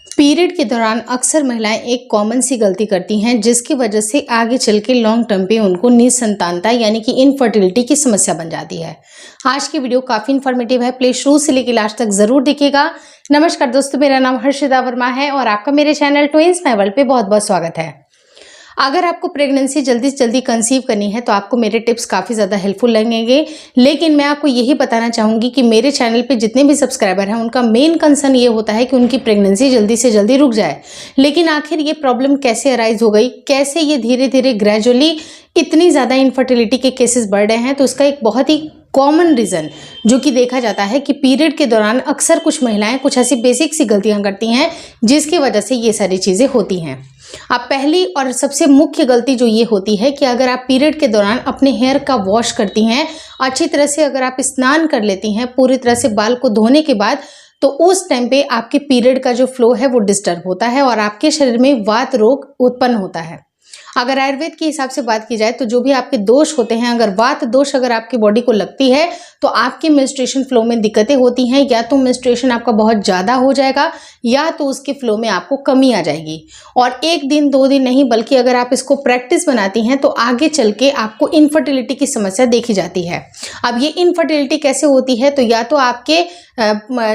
Period के दौरान अक्सर महिलाएं एक कॉमन सी गलती करती हैं जिसकी वजह से आगे चल के लॉन्ग टर्म पे उनको निसंतानता यानी कि इनफर्टिलिटी की समस्या बन जाती है। आज की वीडियो काफ़ी इन्फॉर्मेटिव है, प्लीज शुरू से लेकर लास्ट तक जरूर देखिएगा। नमस्कार दोस्तों, मेरा नाम हर्षिता वर्मा है और आपका मेरे चैनल ट्विंस माय वर्ल्ड पे बहुत बहुत स्वागत है। अगर आपको प्रेगनेंसी जल्दी से जल्दी कंसीव करनी है तो आपको मेरे टिप्स काफ़ी ज़्यादा हेल्पफुल लगेंगे, लेकिन मैं आपको यही बताना चाहूँगी कि मेरे चैनल पे जितने भी सब्सक्राइबर हैं उनका मेन कंसर्न ये होता है कि उनकी प्रेगनेंसी जल्दी से जल्दी रुक जाए। लेकिन आखिर ये प्रॉब्लम कैसे अराइज हो गई, कैसे ये धीरे धीरे ग्रेजुअली इतनी ज़्यादा इनफर्टिलिटी के केसेस बढ़ रहे हैं, तो उसका एक बहुत ही कॉमन रीज़न जो कि देखा जाता है कि पीरियड के दौरान अक्सर कुछ महिलाएं कुछ ऐसी बेसिक सी गलतियां करती हैं जिसकी वजह से ये सारी चीज़ें होती हैं। अब पहली और सबसे मुख्य गलती जो ये होती है कि अगर आप पीरियड के दौरान अपने हेयर का वॉश करती हैं, अच्छी तरह से अगर आप स्नान कर लेती हैं पूरी तरह से बाल को धोने के बाद, तो उस टाइम पे आपके पीरियड का जो फ्लो है वो डिस्टर्ब होता है और आपके शरीर में वात रोग उत्पन्न होता है। अगर आयुर्वेद के हिसाब से बात की जाए तो जो भी आपके दोष होते हैं, अगर वात दोष अगर आपकी बॉडी को लगती है तो आपकी मेंस्ट्रुएशन फ्लो में दिक्कतें होती हैं। या तो मेंस्ट्रुएशन आपका बहुत ज़्यादा हो जाएगा या तो उसके फ्लो में आपको कमी आ जाएगी। और एक दिन दो दिन नहीं बल्कि अगर आप इसको प्रैक्टिस बनाती हैं तो आगे चल के आपको इनफर्टिलिटी की समस्या देखी जाती है। अब ये इनफर्टिलिटी कैसे होती है, तो या तो आपके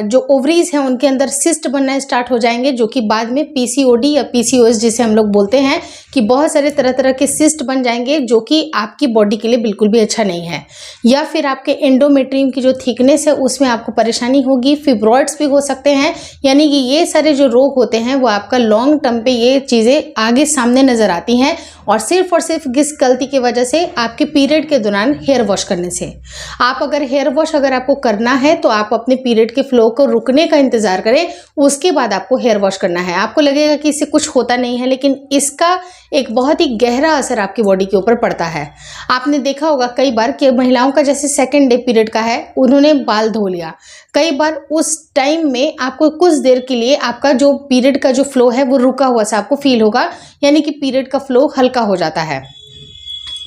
जो ओवरीज हैं उनके अंदर सिस्ट बनना स्टार्ट हो जाएंगे, जो कि बाद में पीसीओडी या पीसीओएस जिसे हम लोग बोलते हैं कि बहुत सारे तरह तरह के सिस्ट बन जाएंगे जो कि आपकी बॉडी के लिए बिल्कुल भी अच्छा नहीं है। या फिर आपके एंडोमेट्रियम की जो थिकनेस है उसमें आपको परेशानी होगी, फिब्रॉइड्स भी हो सकते हैं। यानी कि ये सारे जो रोग होते हैं वो आपका लॉन्ग टर्म पे ये चीज़ें आगे सामने नजर आती हैं और सिर्फ किस गलती की वजह से, आपके पीरियड के दौरान हेयर वॉश करने से। आप अगर हेयर वॉश अगर आपको करना है तो आप अपने पीरियड के फ्लो को रुकने का इंतजार करें, उसके बाद आपको हेयर वॉश करना है। आपको लगेगा कि इससे कुछ होता नहीं है, लेकिन इसका एक बहुत ही गहरा असर आपकी बॉडी के ऊपर पड़ता है। आपने देखा होगा कई बार कि महिलाओं का जैसे सेकेंड डे पीरियड का है, उन्होंने बाल धो लिया, कई बार उस टाइम में आपको कुछ देर के लिए आपका जो पीरियड का जो फ्लो है वो रुका हुआ सा आपको फील होगा, यानी कि पीरियड का फ्लो हल्का हो जाता है।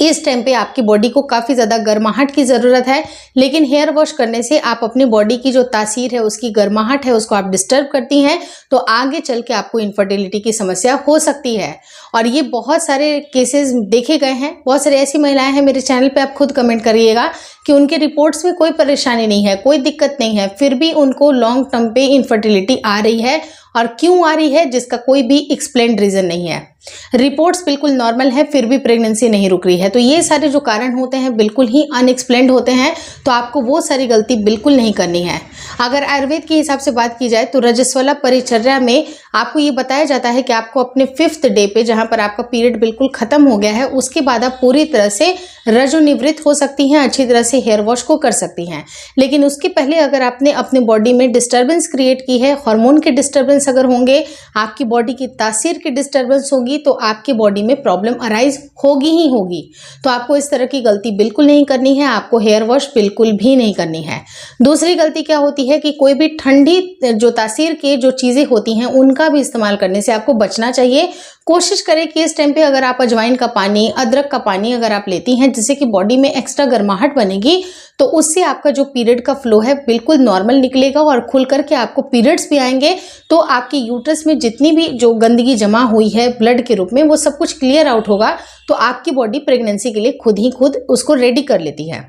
इस टाइम पे आपकी बॉडी को काफ़ी ज़्यादा गर्माहट की ज़रूरत है, लेकिन हेयर वॉश करने से आप अपनी बॉडी की जो तासीर है, उसकी गर्माहट है, उसको आप डिस्टर्ब करती हैं, तो आगे चल के आपको इनफर्टिलिटी की समस्या हो सकती है। और ये बहुत सारे केसेस देखे गए हैं। बहुत सारी ऐसी महिलाएं हैं, मेरे चैनल पे आप खुद कमेंट करिएगा कि उनके रिपोर्ट्स में कोई परेशानी नहीं है, कोई दिक्कत नहीं है, फिर भी उनको लॉन्ग टर्म पे इनफर्टिलिटी आ रही है। और क्यों आ रही है जिसका कोई भी एक्सप्लेन्ड रीज़न नहीं है। रिपोर्ट्स बिल्कुल नॉर्मल है फिर भी प्रेगनेंसी नहीं रुक रही है। तो ये सारे जो कारण होते हैं बिल्कुल ही अनएक्सप्लेन्ड होते हैं, तो आपको वो सारी गलती बिल्कुल नहीं करनी है। अगर आयुर्वेद के हिसाब से बात की जाए तो रजस्वला परिचर्या में आपको ये बताया जाता है कि आपको अपने 5th डे पे, जहाँ पर आपका पीरियड बिल्कुल खत्म हो गया है, उसके बाद आप पूरी तरह से रजोनिवृत्त हो सकती हैं, अच्छी तरह से हेयर वॉश को कर सकती हैं। लेकिन उसके पहले अगर आपने अपने बॉडी में डिस्टर्बेंस क्रिएट की है, हार्मोन के डिस्टर्बेंस अगर होंगे, आपकी बॉडी की तासीर की डिस्टर्बेंस होगी, तो आपकी बॉडी में प्रॉब्लम अराइज होगी ही होगी। तो आपको इस तरह की गलती बिल्कुल नहीं करनी है, आपको हेयर वॉश बिल्कुल भी नहीं करनी है। दूसरी गलती क्या होती है कि कोई भी ठंडी जो तासीर की जो चीज़ें होती हैं उनका भी इस्तेमाल करने से आपको बचना चाहिए। कोशिश करें कि इस टाइम पे अगर आप अजवाइन का पानी, अदरक का पानी अगर आप लेती हैं जिससे कि बॉडी में एक्स्ट्रा गर्माहट बनेगी, तो उससे आपका जो पीरियड का फ्लो है बिल्कुल नॉर्मल निकलेगा और खुल करके आपको पीरियड्स भी आएंगे। तो आपके यूट्रस में जितनी भी जो गंदगी जमा हुई है ब्लड के रूप में, वो सब कुछ क्लियर आउट होगा, तो आपकी बॉडी प्रेगनेंसी के लिए खुद उसको रेडी कर लेती है।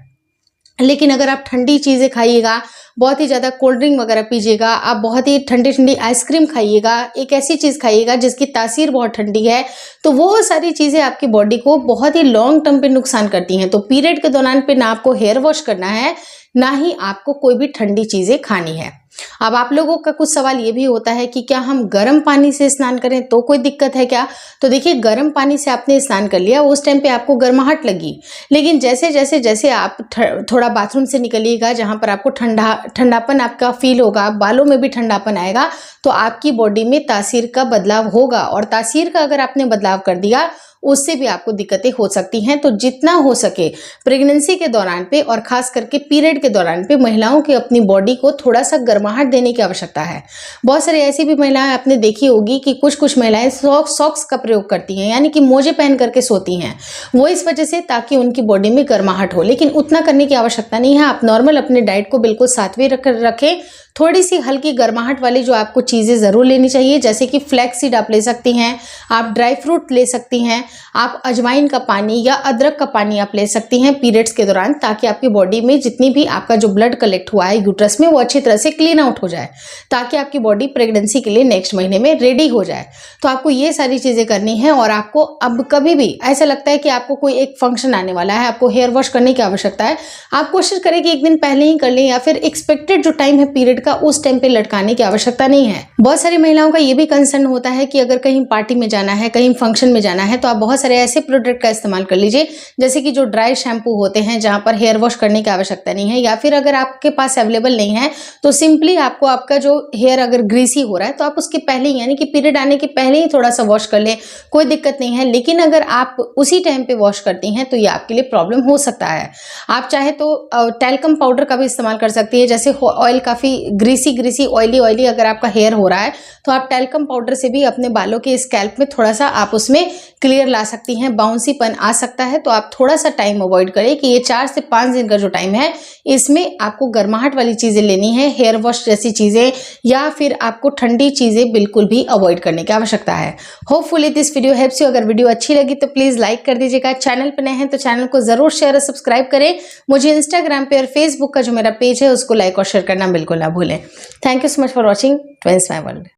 लेकिन अगर आप ठंडी चीज़ें खाइएगा, बहुत ही ज़्यादा कोल्ड ड्रिंक वगैरह पीजिएगा, आप बहुत ही ठंडी ठंडी आइसक्रीम खाइएगा, एक ऐसी चीज़ खाइएगा जिसकी तासीर बहुत ठंडी है, तो वो सारी चीज़ें आपकी बॉडी को बहुत ही लॉन्ग टर्म पे नुकसान करती हैं। तो पीरियड के दौरान पे ना आपको हेयर वॉश करना है, ना ही आपको कोई भी ठंडी चीज़ें खानी है। अब आप लोगों का कुछ सवाल ये भी होता है कि क्या हम गर्म पानी से स्नान करें तो कोई दिक्कत है क्या? तो देखिए, गर्म पानी से आपने स्नान कर लिया, उस टाइम पे आपको गर्माहट लगी, लेकिन जैसे आप थोड़ा बाथरूम से निकलिएगा जहाँ पर आपको ठंडापन आपका फील होगा, बालों में भी ठंडापन आएगा, तो आपकी बॉडी में तासीर का बदलाव होगा। और तासीर का अगर आपने बदलाव कर दिया उससे भी आपको दिक्कतें हो सकती हैं। तो जितना हो सके प्रेगनेंसी के दौरान पे और खास करके पीरियड के दौरान पे महिलाओं की अपनी बॉडी को थोड़ा सा गर्माहट देने की आवश्यकता है। बहुत सारी ऐसी भी महिलाएं आपने देखी होगी कि कुछ महिलाएं सॉक्स का प्रयोग करती हैं, यानी कि मोजे पहन करके सोती हैं, वो इस वजह से ताकि उनकी बॉडी में गर्माहट हो। लेकिन उतना करने की आवश्यकता नहीं है। आप नॉर्मल अपने डाइट को बिल्कुल सात्विक रखें थोड़ी सी हल्की गर्माहट वाली जो आपको चीज़ें ज़रूर लेनी चाहिए, जैसे कि फ्लैक्स सीड आप ले सकती हैं, आप ड्राई फ्रूट ले सकती हैं, आप अजवाइन का पानी या अदरक का पानी आप ले सकती हैं पीरियड्स के दौरान, ताकि आपकी बॉडी में जितनी भी आपका जो ब्लड कलेक्ट हुआ है यूट्रस में वो अच्छी तरह से क्लीन आउट हो जाए, ताकि आपकी बॉडी प्रेगनेंसी के लिए नेक्स्ट महीने में रेडी हो जाए। तो आपको ये सारी चीज़ें करनी है। और आपको अब कभी भी ऐसा लगता है कि आपको कोई एक फंक्शन आने वाला है, आपको हेयर वॉश करने की आवश्यकता है, आप कोशिश करें कि एक दिन पहले ही कर लें, या फिर एक्सपेक्टेड जो टाइम है पीरियड का उस टाइम पे लटकाने की आवश्यकता नहीं है। बहुत सारी महिलाओं का ये भी कंसर्न होता है कि अगर कहीं पार्टी में जाना है, कहीं फंक्शन में जाना है, तो आप बहुत सारे ऐसे प्रोडक्ट का इस्तेमाल कर लीजिए जैसे कि जो ड्राई शैम्पू होते हैं जहां पर हेयर वॉश करने की आवश्यकता नहीं है, या फिर अगर आपके पास अवेलेबल नहीं है तो सिंपली आपको आपका जो हेयर अगर ग्रीसी हो रहा है तो आप उसके पहले ही, यानी कि पीरियड आने के पहले ही थोड़ा सा वॉश कर लें, कोई दिक्कत नहीं है। लेकिन अगर आप उसी टाइम पे वॉश करती हैं तो ये आपके लिए प्रॉब्लम हो सकता है। आप चाहे तो टैल्कम पाउडर का भी इस्तेमाल कर सकती है। जैसे ऑयल काफ़ी ग्रीसी ऑयली अगर आपका हेयर हो रहा है तो आप टैल्कम पाउडर से भी अपने बालों के स्कैल्प में थोड़ा सा आप उसमें क्लियर ला सकती हैं, बाउंसीपन आ सकता है। तो आप थोड़ा सा टाइम अवॉइड करें कि ये 4 से 5 दिन का जो टाइम है इसमें आपको गर्माहट वाली चीज़ें लेनी है, हेयर वॉश जैसी चीज़ें, या फिर आपको ठंडी चीज़ें बिल्कुल भी अवॉइड करने की आवश्यकता है। Hopefully this video helps you. अगर वीडियो अच्छी लगी तो प्लीज़ लाइक कर दीजिएगा। चैनल पर नए हैं तो चैनल को ज़रूर शेयर और सब्सक्राइब करें। मुझे इंस्टाग्राम पे और फेसबुक का जो मेरा पेज है उसको लाइक और शेयर करना बिल्कुल ना भूलें। Thank you so much for watching twins my world.